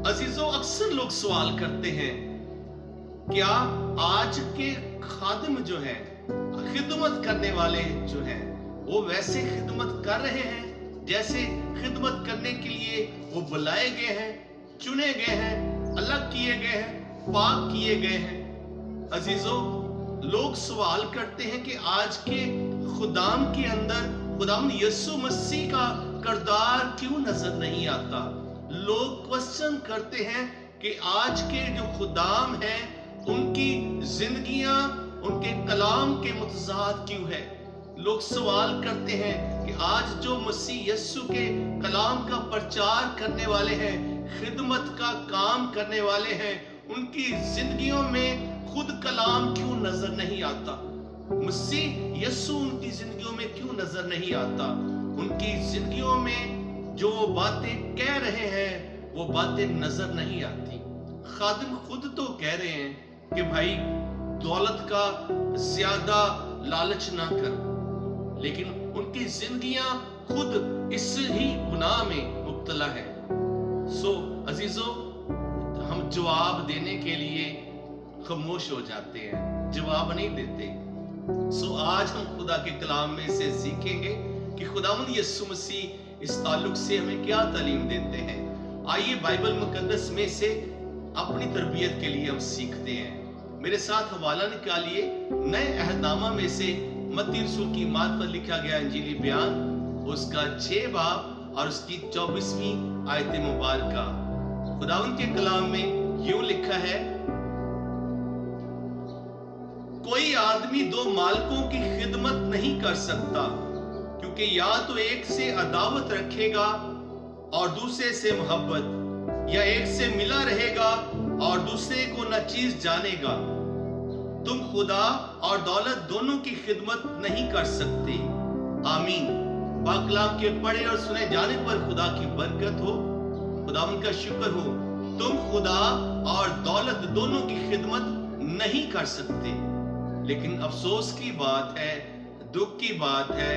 अजीजों, अक्सर लोग सवाल करते हैं, क्या आज के खादिम जो हैं, खिदमत करने वाले जो हैं, वो वैसे खिदमत कर रहे हैं जैसे खिदमत करने के लिए वो बुलाए गए हैं, चुने गए हैं, अलग किए गए हैं, पाक किए गए हैं? अजीजों, लोग सवाल करते हैं कि आज के खुदाम के अंदर खुदाम यीशु मसीह का किरदार क्यों नजर नहीं आता? लोग क्वेश्चन करते हैं कि आज के जो खुदाम हैं उनकी जिंदगियां उनके कलाम के मुतजाद क्यों है? लोग सवाल करते हैं कि आज जो मसीह यीशु के कलाम का प्रचार करने वाले हैं, खिदमत का काम करने वाले हैं, उनकी जिंदगियों में खुद कलाम क्यों नजर नहीं आता? मसीह यीशु उनकी जिंदगियों में क्यों नजर नहीं आता? उनकी जिंदगियों में जो बातें कह रहे हैं वो बातें नजर नहीं आती। खादिम खुद तो कह रहे हैं कि भाई दौलत का ज्यादा लालच ना कर, लेकिन उनकी जिंदगियां खुद इस ही गुनाह में मुब्तला है। सो अजीजों, हम जवाब देने के लिए खामोश हो जाते हैं, जवाब नहीं देते। सो आज हम खुदा के कलाम में से सीखेंगे कि खुदावंद यीशु मसीह इस ताल्लुक से हमें क्या तालीम देते हैं। आइए बाइबल मुकद्दस में से अपनी तरबियत के लिए हम सीखते हैं। मेरे साथ हवाला निकालिए नए अहदनामा में से मत्ती रसूल की मार्फत लिखा गया इंजीली बयान, उसका 6 बाब और उसकी 24वीं आयत मुबारका। खुदावंद के कलाम में यूं लिखा है, कोई आदमी 2 मालिकों की खिदमत नहीं कर सकता, क्योंकि या तो एक से अदावत रखेगा और दूसरे से मोहब्बत, या एक से मिला रहेगा और दूसरे को नाचीज जानेगा। तुम खुदा और दौलत दोनों की खिदमत नहीं कर सकते। आमीन। पाक कलाम के पढ़े और सुने जाने पर खुदा की बरकत हो, खुदा उनका शुक्र हो। तुम खुदा और दौलत दोनों की खिदमत नहीं कर सकते। लेकिन अफसोस की बात है, दुख की बात है,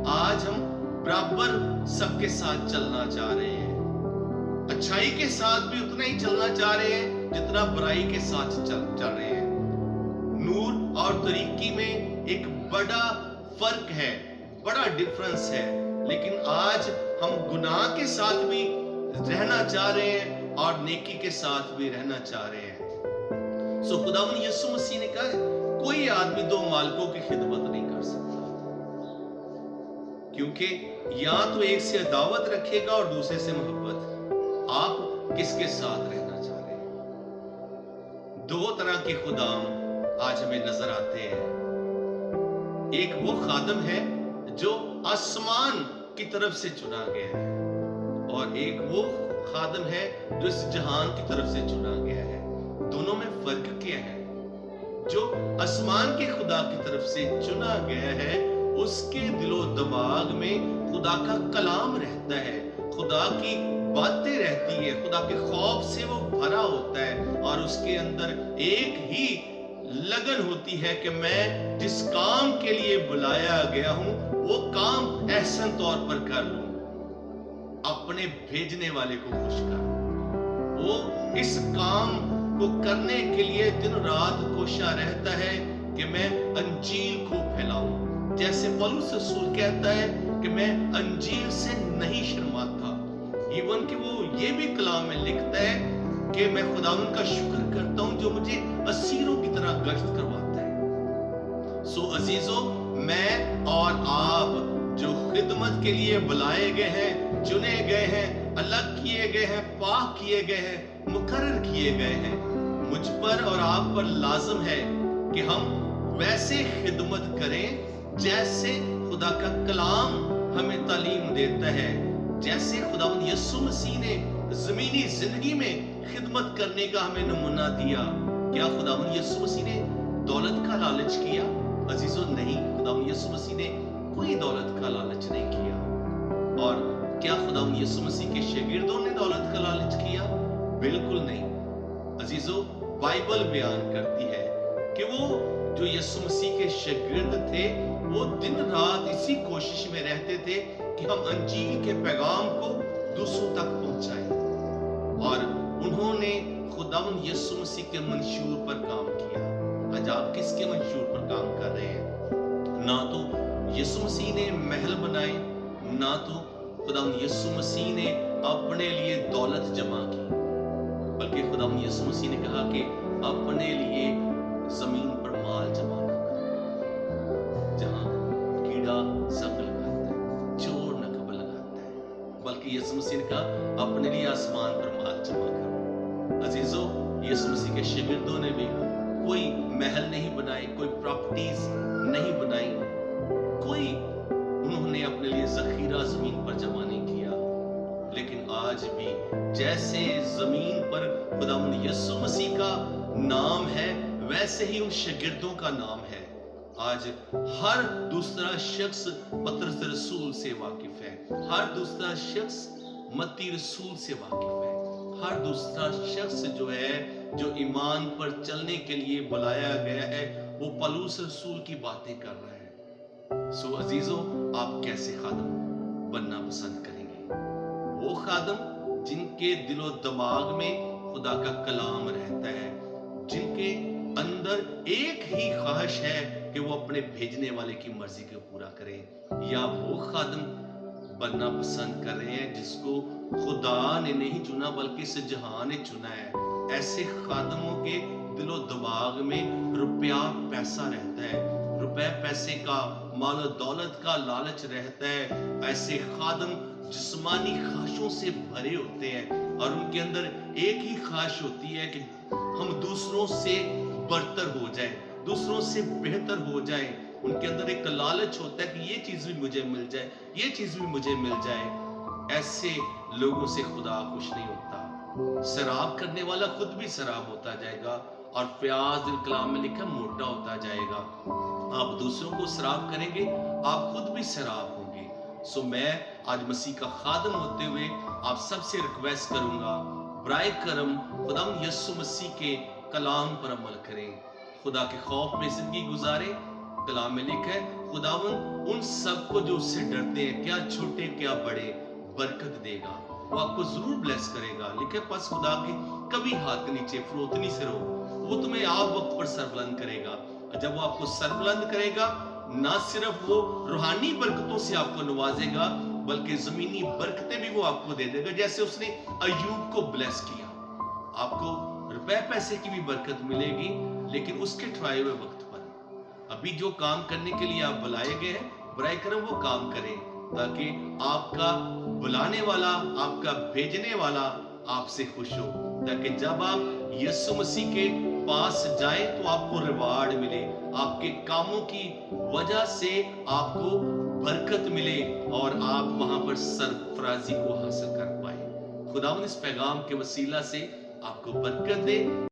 आज हम बराबर सबके साथ चलना चाह रहे हैं। अच्छाई के साथ भी उतना ही चलना चाह रहे हैं जितना बुराई के साथ चल रहे हैं। नूर और तरीकी में एक बड़ा फर्क है, बड़ा डिफरेंस है। लेकिन आज हम गुनाह के साथ भी रहना चाह रहे हैं और नेकी के साथ भी रहना चाह रहे हैं। सो खुदावंद यीशु मसीह ने कहा, कोई आदमी 2 मालिकों की खिदमत नहीं कर सकता, क्योंकि या तो एक से अदावत रखेगा और दूसरे से मोहब्बत। आप किसके साथ रहना चाह रहे हैं? 2 तरह के खुदाम आज हमें नजर आते हैं। एक वो खादम है जो आसमान की तरफ से चुना गया है, और एक वो खादम है जो इस जहान की तरफ से चुना गया है। दोनों में फर्क क्या है? जो आसमान के खुदा की तरफ से चुना गया है, उसके दिलो दिमाग में खुदा का कलाम रहता है, खुदा की बातें रहती है, खुदा के खौफ से वो भरा होता है, और उसके अंदर एक ही लगन होती है कि मैं जिस काम के लिए बुलाया गया हूं वो काम एहसन तौर पर कर लूं, अपने भेजने वाले को खुश कर। वो इस काम को करने के लिए दिन रात कोशा रहता है कि मैं अंजील को फैलाऊं। जैसे पौलुस रसूल कहता है कि मैं अंजील से नहीं शर्माता। इवन कि वो ये भी कलाम में लिखता है कि मैं खुदावंद का शुक्र करता हूं जो मुझे असीरों की तरह गश्त करवाता है। सो अजीजों, मैं और आप जो खिदमत के लिए बुलाए गए हैं, चुने गए हैं, अलग किए गए हैं, पाक किए गए हैं, मुकर्रर किए गए हैं, मुझ पर और आप पर लाजम है कि हम वैसे खिदमत करें जैसे खुदा का कलाम हमें तालीम देता है। जैसे खुदावंद यीशु मसीह ने जमीनी जिंदगी में खिदमत करने का हमें नमूना दिया। क्या खुदावंद यीशु मसीह ने दौलत का लालच किया? अजीजों, नहीं, खुदावंद यीशु मसीह ने कोई दौलत का लालच नहीं किया। और क्या खुदावंद यीशु मसीह के शागिर्दों ने दौलत का लालच किया? बिल्कुल नहीं। अजीजों, बाइबल बयान करती है कि वो जो यीशु मसीह के शागिर्द थे, वो दिन रात इसी कोशिश में रहते थे कि हम अंजील के पैगाम को दूसरों तक पहुंचाएं, और انہوں نے خداوند یسوع مسیح کے منشور پر کام کیا۔ آج آپ کس کے منشور پر کام کر رہے ہیں؟ نہ تو یسوع مسیح نے محل بنائے، نہ تو خداوند یسوع مسیح نے اپنے لیے دولت جمع کی، بلکہ خداوند یسوع مسیح نے کہا کہ اپنے لیے زمین پر مال جمع کرو، جہاں کیڑا زنگ لگاتا ہے، چور نقب لگاتا ہے، بلکہ یسوع مسیح نے کہا اپنے لیے آسمان پر مال جمع کرو۔ عزیزو، یسوع مسیح کے شاگردوں نے بھی کوئی محل نہیں بنائے، کوئی پراپرٹیز نہیں بنائی، کوئی انہوں نے اپنے لیے ذخیرہ زمین پر جمع نہیں کیا، لیکن آج بھی جیسے زمین پر خداوند یسوع مسیح کا نام ہے، ویسے ہی ان شاگردوں کا نام ہے۔ آج ہر دوسرا شخص پطرس رسول سے واقف ہے، ہر دوسرا شخص متی رسول سے واقف ہے، ہر دوسرا شخص جو ایمان پر چلنے کے لیے بلایا گیا ہے، وہ پولس رسول کی باتیں کر رہا ہے۔ سو عزیزو، آپ کیسے خادم بننا پسند کریں گے؟ وہ خادم جن کے دل و دماغ میں خدا کا کلام رہتا ہے، جن کے اندر ایک ہی خواہش ہے کہ وہ اپنے بھیجنے والے کی مرضی کو پورا کریں، یا وہ خادم بننا پسند کر رہے ہیں جس کو خدا نے نہیں چنا بلکہ اس جہان نے چنا ہے؟ ایسے خادموں کے دل و دماغ میں روپیہ پیسہ رہتا ہے، روپے پیسے کا، مال و دولت کا لالچ رہتا ہے۔ ایسے خادم جسمانی خواہشوں سے بھرے ہوتے ہیں، اور ان کے اندر ایک ہی خواہش ہوتی ہے کہ ہم دوسروں سے برتر ہو جائیں، دوسروں سے بہتر ہو جائیں۔ ان کے اندر ایک لالچ ہوتا ہے کہ یہ چیز بھی مجھے مل جائے، یہ چیز بھی مجھے مل جائے۔ ایسے لوگوں سے خدا خوش نہیں ہوتا۔ سراب کرنے والا خود بھی سراب ہوتا جائے گا، اور پیاز دل کلام میں لکھا موٹا ہوتا جائے گا۔ آپ دوسروں کو سراب کریں گے، آپ خود بھی سراب ہوں گے۔ سو میں آج مسیح کا خادم ہوتے ہوئے آپ سب سے ریکویسٹ کروں گا، برائے کرم خداوند یسوع مسیح کے کلام پر عمل کریں، خدا کے خوف میں زندگی گزاریں۔ کلام میں لکھا ہے خداوند ان سب کو جو اس سے ڈرتے ہیں، کیا چھوٹے کیا بڑے، برکت دے گا، وہ آپ کو ضرور بلیس کرے گا۔ لکھے پس خدا کے کبھی ہاتھ کے نیچے فروتنی سے رہو، وہ تمہیں آپ وقت پر سربلند کرے گا۔ جب وہ آپ کو سربلند کرے گا، نہ صرف وہ روحانی برکتوں سے آپ کو نوازے گا بلکہ زمینی برکتیں بھی وہ آپ کو دے دے گا، جیسے اس نے ایوب کو بلیس کیا۔ آپ کو روپے پیسے کی بھی برکت ملے گی، لیکن اس کے ٹھہرائے ہوئے وقت پر۔ ابھی جو کام کرنے کے لیے آپ بلائے گئے ہیں، برائے کرم وہ کام کریں، تاکہ آپ کا بلانے والا، آپ کا بھیجنے والا آپ سے خوش ہو، تاکہ جب آپ یسوع مسیح کے پاس جائیں تو آپ کو ریوارڈ ملے، آپ کے کاموں کی وجہ سے آپ کو برکت ملے، اور آپ وہاں پر سرفرازی کو حاصل کر پائیں۔ خداوند اس پیغام کے وسیلہ سے آپ کو برکت دے۔